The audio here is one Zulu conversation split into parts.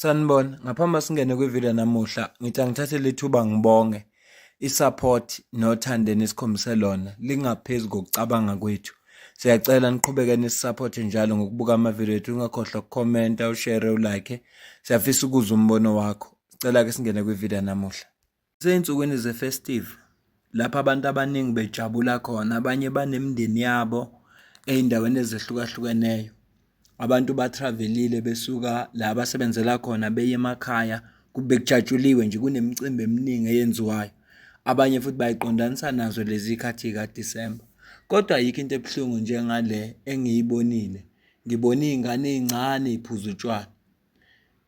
Sanibona, ngaphambi singene kwivideo namuhla, ngithi angithathe lithuba ngibonge i-support nothando enikhombise lona lingaphezu kokucabanga kwethu. Siyacela niqhubeke nisupporte njalo ngokubuka amavideo ethu, ungakhohlwa ukukhomenta, ushare, ulike. Siyafisa ukuzwa umbono wakho. Sicela ke singene kwivideo namuhla. Seyinsukwini ze-festive lapha abantu abaningi bejabula khona, abanye banemindeni yabo ey'ndaweni ezehlukahlukeneyo. Abantu batravelile besuka la abasebenzela khona beye emakhaya, kube kujatshuliwe nje, kunemicimbi eminingi eyenziwayo. Abanye futhi bayiqondanisa nazo lezi khathi kaDisemba. Kodwa ayikho into ebuhlungu njengale engiyibonile. Ngibona iy'ngane ey'ncane y'phuza utshwala.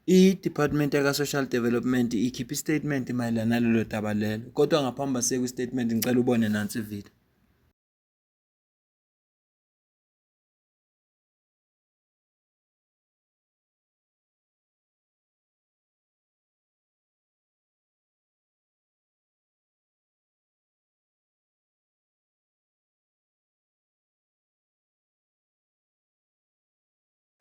I-Department yaka-Social Development ikhipha i-statement mayelana nalelo daba lelo. Kodwa ngaphambi siye kwi-statement ngicela ubone nansi ivideo.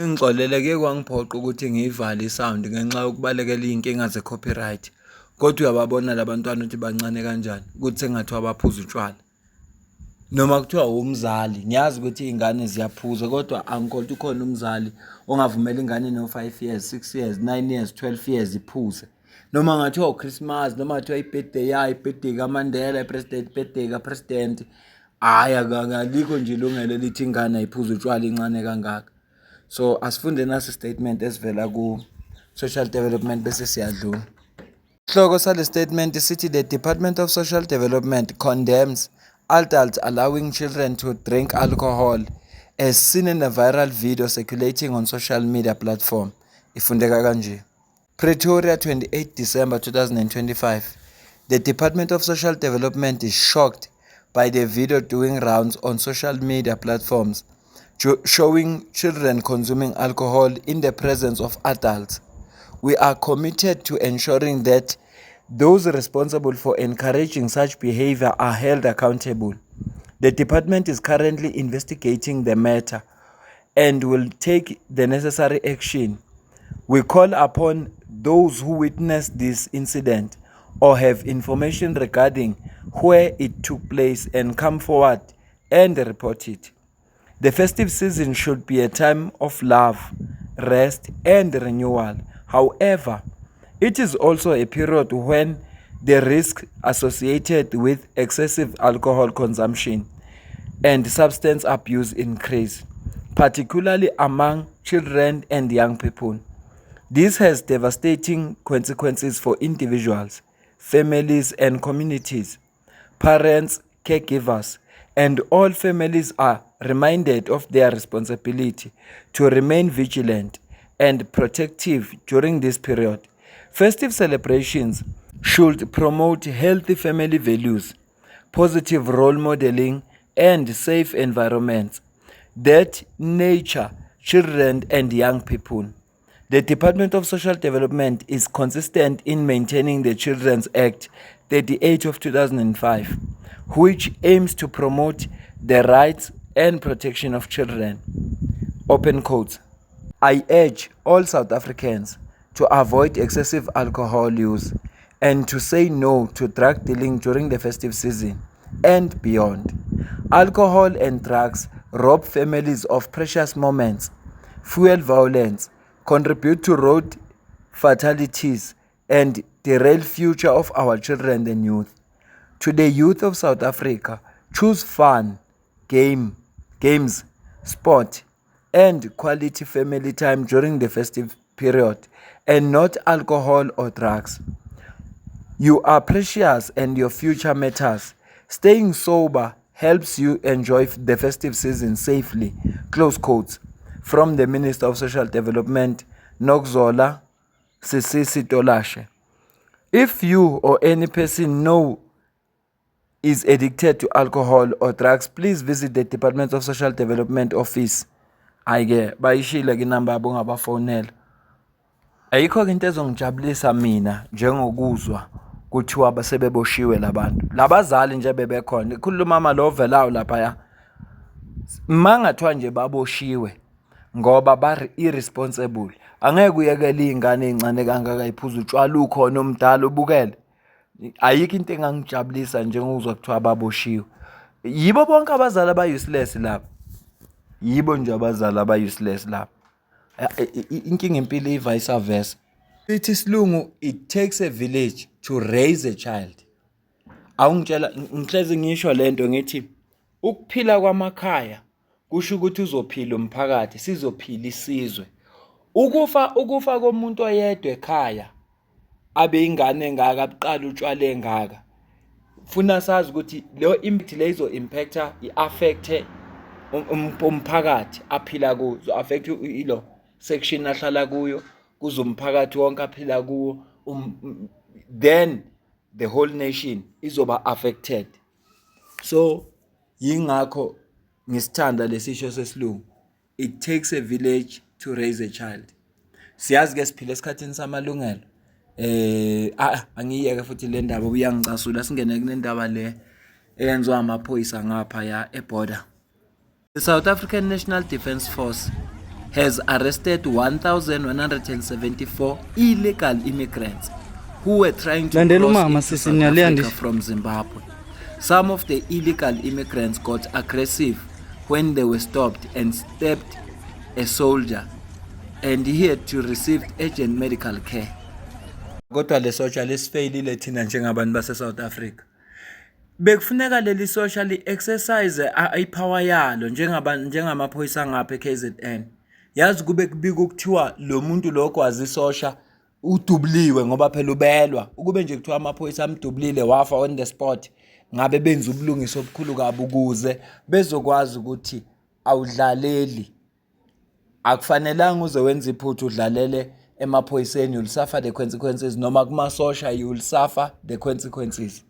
Ngixolele kwangiphoqa ukuthi ngiyivale isound ngenxa yokubalekela iy'nkinga ze-copyright. Kodwa uyababona labantwana ukuthi bancane kanjani, ukuthi sengathiwa baphuza utshwala. Noma kuthiwa umzali, ngiyazi ukuthi iy'ngane ziyaphuza, kodwa angikholwa ukhona umzali ongavumela ingane no-5 years, 6 years, 9 years, 12 years iphuze. Noma ngathiwa uChristmas, noma ngathiwa i-birthday yayo, i-birthday kaMandela, i-president, i-birthday kapresident. Hhayi, akalikho nje ilungelo elithi ingane ayiphuze utshwala incane kangaka. So asifunde nasi statement esivela ku-Social Development bese siyadlula. Isihloko sale statement sithi the Department of Social Development condemns adults allowing children to drink alcohol as seen in a viral video circulating on social media platform. Ifundeka kanje. Pretoria, 28 December 2025. The Department of Social Development is shocked by the video doing rounds on social media platforms showing children consuming alcohol in the presence of adults. We are committed to ensuring that those responsible for encouraging such behavior are held accountable. The department is currently investigating the matter and will take the necessary action. We call upon those who witnessed this incident or have information regarding where it took place and come forward and report it. The festive season should be a time of love, rest, and renewal. However, it is also a period when the risk associated with excessive alcohol consumption and substance abuse increase, particularly among children and young people. This has devastating consequences for individuals, families, and communities. Parents, caregivers, and all families are reminded of their responsibility to remain vigilant and protective during this period. Festive celebrations should promote healthy family values, positive role modeling, and safe environments that nurture children and young people. The Department of Social Development is consistent in maintaining the Children's Act 38 of 2005, which aims to promote the rights and protection of children. Open quotes. I urge all South Africans to avoid excessive alcohol use and to say no to drug dealing during the festive season and beyond. Alcohol and drugs rob families of precious moments, fuel violence, contribute to road fatalities, and derail future of our children and youth. To the youth of South Africa, choose fun, games, sport, and quality family time during the festive period, and not alcohol or drugs. You are precious and your future matters. Staying sober helps you enjoy the festive season safely. Close quotes. From the Minister of Social Development, Nokzola Sisisi Tolashe. If you or any person know is addicted to alcohol or drugs, please visit the Department of Social Development office. Ayike bayishile inamba yabo ngabafonela. Ayikho into ezongijabulisa mina njengokuzwa kuthiwa basebeboshiwe labantu. Labazali nje bebekhona. Ikhuluma mama lo velayo lapha ya. Mangathiwa nje baboshiwe. ngoba irresponsible. Angeke uyekele iy'ngane ey'ncane kangaka iphuza utshwala ukhona omdala ubukele. Ayikho into engangijabulisa njengokuzwa kuthiwa baboshiwe. Yibo bonke abazali aba-useless lapha. Yibo nje abazali aba-useless lapha. Inkinga impilo i-vice versa. Ithi isilungu, it takes a village to raise a child. Awungitshela ngihlezi ngisho lento ngithi ukuphila kwamakhaya kusho ukuthi uzophila umphakathi, sizophila isizwe. Ukufa komuntu oyedwa ekhaya abe ingane engaka abuqala utshwala engaka. Funa sazi ukuthi leyo impact lezo impacta i-affect umphakathi aphila kuwo, so affect ilo section ahlala kuyo, kuzomphakathi wonke aphila kuwo, then the whole nation izoba affected. So yingakho ngisithanda lesisho sesilungu, it takes a village to raise a child. Siyazi ke siphila esikhathini samalungelo. Angiyeke futhi le ndaba uyangicasula, singene kule ndaba le eyenziwa amaphoyisa ngapha ya eborder. The South African National Defence Force has arrested 1,174 illegal immigrants who were trying to cross into South Africa from Zimbabwe. Some of the illegal immigrants got aggressive when they were stopped and stabbed a soldier, and he had to receive urgent medical care. Kodwa le social lesifeyilile thina njengabantu base South Africa. Bekufuneka leli social exercise ipower yalo njengamaphoyisa ngapha eKZN. Yazi kube kubika ukuthiwa lo muntu lo kwazi sosha udubliwe ngoba phela ubelwa. Ukube nje kuthiwa amaphoyisa amdublile wafa on the spot, ngabe benza ubulungiso obukhulu kabi ukuze bezokwazi ukuthi awudlaleli. Akufanelanga uze wenza iphutha udlalele emaphoyiseni, you'll suffer the consequences, noma kumasosha you'll suffer the consequences.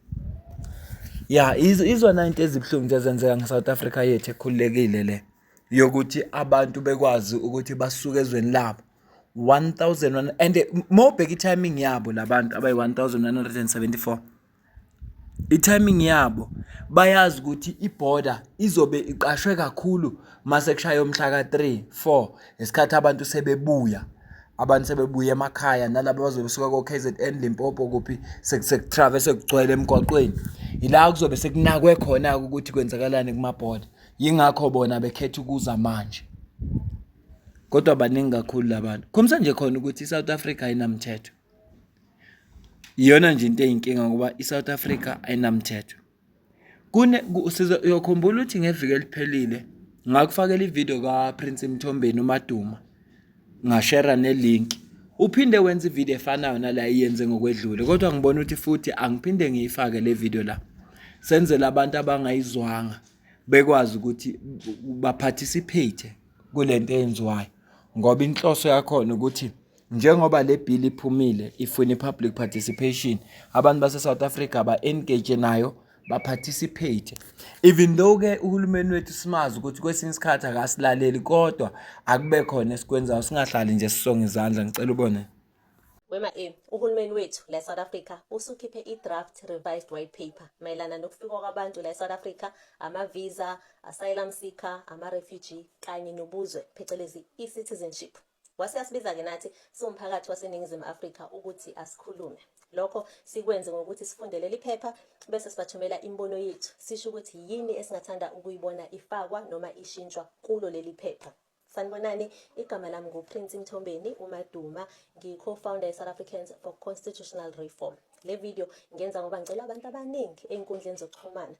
Yeah, izona into ezibuhlungu ezenzeka ngeSouth Africa yethu ekhululekile le, yokuthi abantu bekwazi ukuthi basuke ezweni labo 1,000 and mawubheka i-timing yabo labantu abayi-1,174. I-timing yabo bayazi ukuthi i-border izobe iqashwe kakhulu mase kushaya umhla ka-3, 4 isikhathi abantu sebebuya. Abantu sebebuya emakhaya nalabo bazobe besuka ko-KZN, Limpopo kuphi sekutravel sekugcwele emgwaqweni. Ila kuzobe sekunakwe khona ukuthi kwenzakalani kumabhoda. Yingakho bona bekhetha ukuza manje. Kodwa baningi kakhulu labantu. Khomsa nje khona ukuthi iSouth Africa ayinamthetho. Iyona nje into eyinkinga ngoba iSouth Africa ayinamthetho. Uyokhumbula ukuthi ngeviki eliphelile ngakufakela ivideo kaPrince Mthombeni uMaduma, ngashare nelink. Uphinde wenza ivideo efanayo nala iyenze ngokwedlule, kodwa ngibona ukuthi futhi angiphinde ngiyifake le video la. Senzele abantu abangayizwanga bekwazi ukuthi baparticipate kulento eyenziwayo, ngoba inhloso yakhona ukuthi njengoba le bill iphumile ifuna i-public participation, abantu base South Africa ba-engage nayo, ba-participate. Even though ke uhulumeni wethu simazi ukuthi kwesinye isikhathi akasilaleli, kodwa akube khona esikwenzayo, singahlali nje sisonga izandla. Ngicela ubone. Wema uhulumeni wethu la South Africa usukhiphe i-draft revised white paper mayelana nokufika kwabantu la South Africa, ama-visa, asylum seeker, ama-refugee kanye nobuzwe phecelezi i-citizenship. Wasiyasibiza-ke nathi siwumphakathi waseNingizimu Afrika ukuthi asikhulume. Lokho sikwenze ngokuthi sifunde leli phepha bese sibathumela imbono yethu, sisho ukuthi yini esingathanda ukuyibona ifakwa noma ishintshwa kulo leli phepha. Sanibonani, igama lami nguPrince Mthombeni uMaduma, ngi-co-founder ye-South Africans for Constitutional Reform. Le video ngenza ngoba ngicela abantu abaningi ey'nkundleni zokuxhumana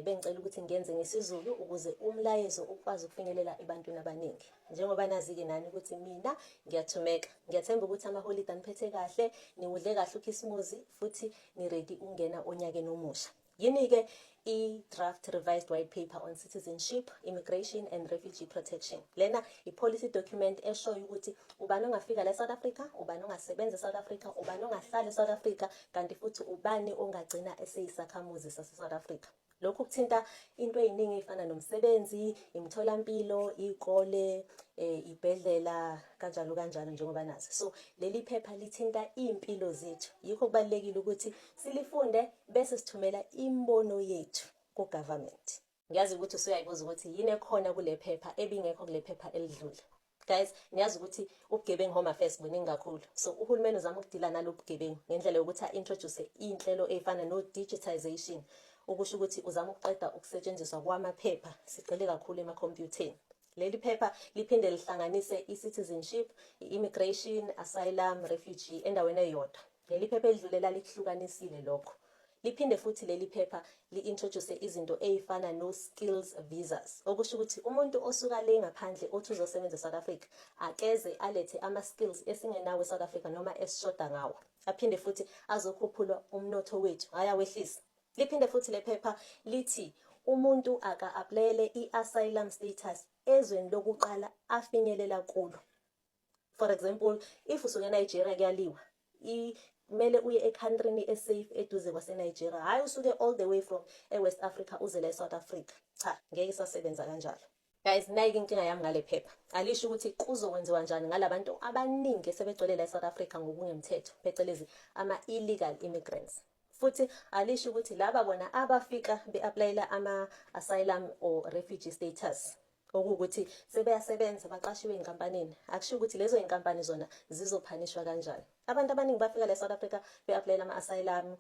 bengicela ukuthi ngenze ngesiZulu ukuze umlayezo ukwazi ukufinyelela ebantwini abaningi. Njengoba nazi-ke nani ukuthi mina ngiyathumeka, ngiyathemba ukuthi amaholide aniphethe kahle, niwudle kahle ukhisimusi futhi ni-ready ukungena onyakeni omusha. Yini-ke i-draft revised white paper on citizenship, immigration and refugee protection. Lena i-policy document eshoyo ukuthi ubani ongafika la South Africa, ubani ongasebenza eSouth Africa, ubani ongahlala eSouth Africa, kanti futhi ubani ongagcina eseyisakhamuzi sase-South Africa. Lokhu kuthinta into eziningi ezifana nomsebenzi, imitholampilo, ikole, ibhedlela kanjalo kanjalo njengoba nazi. So leli phepha lithinta impilo zethu. Yikho kubalekile ukuthi silifunde bese sithumela imbono yethu ku government. Ngiyazi ukuthi usuyayibuza ukuthi yini ekhona kule phepha ebingekho kule phepha elidlule. Guys, niyazi ukuthi ubugebengu home affairs buningi kakhulu. So uhulumeni uzama ukudila nalobu bugebengu ngendlela yokuthi introduce inhlelo ezifana no digitization. Ukusho ukuthi uzama ukuqeda ukusetshenziswa kwamaphepha sigcwele kakhulu emakhompyutheni. Leli phepha liphinde lihlanganise i-citizenship, i-immigration, asylum, refugee endaweni eyodwa. Leli phepha elidlulela likuhlukanisile lokho. Liphinde futhi leli phepha li-introduce izinto ezifana no-skills visas. Okusho ukuthi umuntu osuka le ngaphandle othi uzosebenza eSouth Africa akeze alethe ama-skills esingenawo eSouth Africa noma esishoda ngawo. Aphinde futhi azokhuphula umnotho wethu, ayawehlisa. Liphinde futhi le phepha lithi umuntu aka-applyele i-asylum status ezweni lokuqala afinyelela kulo. For example, if usuke eNigeria kuyaliwa, kumele uye ekhantrini esafe eduze kwaseNigeria. Hayi usuke all the way from eWest Africa uze la eSouth Africa. Cha, ngeke isasebenza kanjalo. Guys, nayike inkinga yami ngale phepha. Alisho ukuthi kuzokwenziwa kanjani ngalabantu abaningi sebegcwele la eSouth Africa ngokungemthetho, phecelezi ama-illegal immigrants. Futhi alisho ukuthi laba bona abafika be-applyela ama-asylum or refugee status, okuwukuthi sebeyasebenza baqashiwe enkampanini. Akusho ukuthi lezo inkampani zona zizophanishwa kanjani. Abantu abaningi bafika la eSouth Africa be-applyela ama-asylum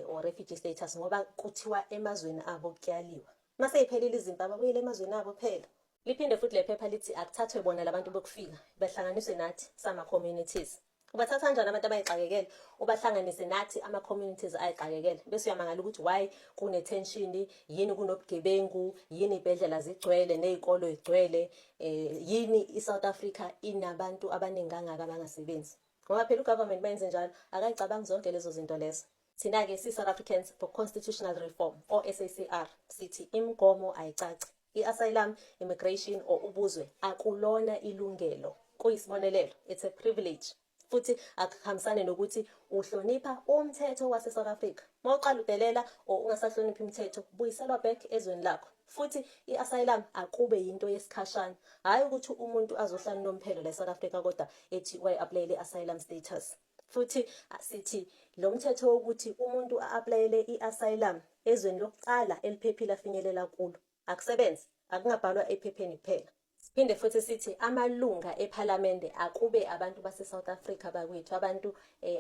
or refugee status ngoba kuthiwa emazweni abo kuyaliwa. Mase iphelile izinto ababuyele emazweni abo phela. Liphinde futhi le phepha lithi akuthathwe bona labantu bokufika behlanganiswe nathi sama-communities. Ubathatha kanjani abantu abayixakekele ubahlanganise nathi ama-communities ayixakekele bese uyamangala ukuthi why kune-tension, yini kunobugebengu, yini ibhedlela zigcwele nezikolo zigcwele, yini iSouth Africa inabantu abaningi kangaka abangasebenzi. Ngoba phela ugovernment benze njalo akayicabangi zonke lezo zinto lezo. Thina-ke si-South Africans for Constitutional Reform or SACR sithi imigomo ayicaci. I-asylum, immigration or ubuzwe akulona ilungelo, kuyisibonelelo, it's a privilege. Futhi akuhambisane nokuthi uhlonipha umthetho wase South Africa. Mawuqala udelela or ungasahloniphi umthetho, buyiselwa back ezweni lakho. Futhi i-asylum akube yinto yesikhashana. Hayi ukuthi umuntu azohlala nomphelo la eSouth Africa kodwa ethi wayi-applyele asylum status. Futhi sithi lo mthetho wokuthi umuntu a-applyele i-asylum ezweni lokuqala eliphephile afinyelela kulo akusebenzi, akungabhalwa ephepheni kuphela. Phinde futhi sithi amalunga eParliament akube abantu base South Africa bakwethu, abantu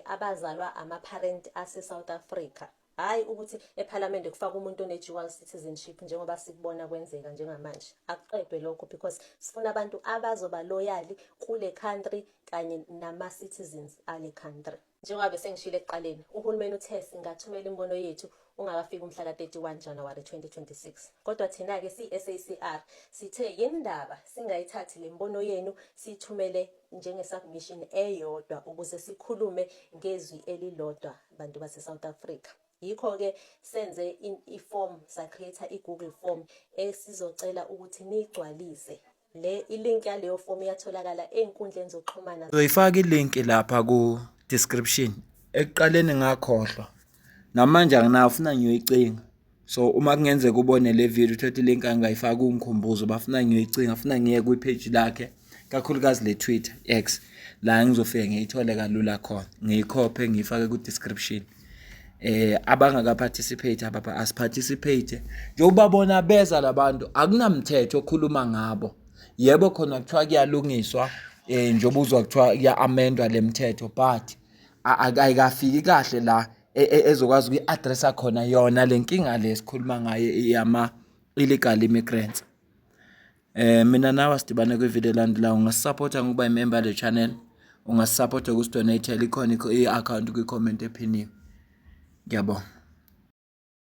abazalwa ama-parent ase South Africa. Hayi ukuthi eParliament kufaka umuntu one-dual citizenship njengoba sikubona kwenzeka njengamanje. Akuqedwe lokho because sifuna abantu abazoba loyal kule country kanye nama-citizens ale country. Njengoba bese ngishilo ekuqaleni, uhulumeni uthe singathumela imbono yethu ungakafika umhla ka-31 January 2026. Kodwa thina-ke si-SACR sithe yindaba singayithathi le mbono yenu siyithumele njenge-submission eyodwa ukuze sikhulume ngezwi elilodwa bantu base-South Africa. Yikho-ke senze i-form, sa-create i-Google form esizocela ukuthi niyigcwalise. I-link yaleyo form iyatholakala ey'nkundleni zokuxhumana. Uzoyifaka i-link lapha ku-description. Ekuqaleni ngakhohlwa. Namanje anginayo ufuna ngiyoyicinga. So uma kungenzeka ubone le video uthathe i-link angayifaka ungikhumbuzo bafuna ngiyoyicinga, afuna ngiye kwi-page lakhe, kakhulukazi le Twitter X. La ngizofika ngiyithole kalula khona. Ngiyikhophe ngiyifake ku-description. Abangaka-participate abapha asiparticipate njengoba bona beza labantu akunamthetho okhuluma ngabo. Yebo khona kuthiwa kuyalungiswa njengoba uzwa kuthiwa kuya-amendwa lemithetho but ayikafiki kahle la ezokwazi ukuyi-addressa khona yona lenkinga lesikhuluma ngayo yama-illegal immigrants. Mina nawe sidibane kwivideo elandelayo. Ungasupporta ngokuba imember le channel, ungasupporta ngokusidonate, likhona i-account kwi-comment ephiniwe. Ngiyabonga.